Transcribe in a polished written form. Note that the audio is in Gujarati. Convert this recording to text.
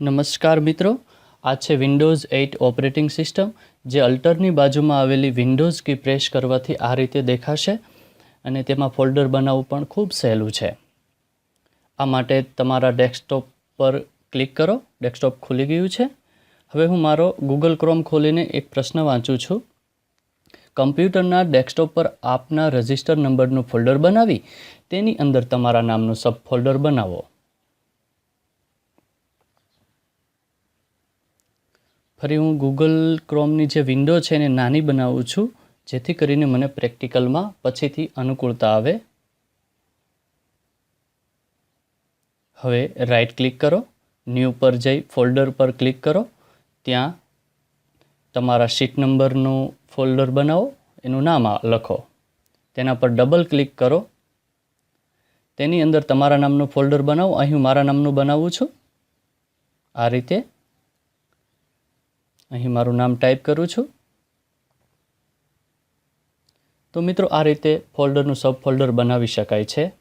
નમસ્કાર મિત્રો, આ છે વિન્ડોઝ 8 ઓપરેટિંગ સિસ્ટમ જે અલ્ટરની બાજુમાં આવેલી વિન્ડોઝ કી પ્રેસ કરવાથી આ રીતે દેખાશે અને તેમાં ફોલ્ડર બનાવવું પણ ખૂબ સહેલું છે. આ માટે તમારા ડેસ્કટોપ પર ક્લિક કરો. ડેસ્કટોપ ખુલી ગયું છે. હવે હું મારો ગૂગલ ક્રોમ ખોલીને એક પ્રશ્ન વાંચું છું. કમ્પ્યુટરના ડેસ્કટોપ પર આપના રજિસ્ટર નંબરનું ફોલ્ડર બનાવી તેની અંદર તમારા નામનું સબ ફોલ્ડર બનાવો. ફરી હું ગૂગલ ક્રોમની જે વિન્ડો છે એને નાની બનાવું છું જેથી કરીને મને પ્રેક્ટિકલમાં પછીથી અનુકૂળતા આવે. હવે રાઈટ ક્લિક કરો, ન્યૂ પર જઈ ફોલ્ડર પર ક્લિક કરો. ત્યાં તમારા શીટ નંબરનું ફોલ્ડર બનાવો, એનું નામ લખો. તેના પર ડબલ ક્લિક કરો. તેની અંદર તમારા નામનું ફોલ્ડર બનાવો. અહીં હું મારા નામનું બનાવું છું. આ રીતે અહીં મારું નામ ટાઈપ કરું છું. તો મિત્રો, આ રીતે ફોલ્ડરનું સબ ફોલ્ડર બનાવી શકાય છે.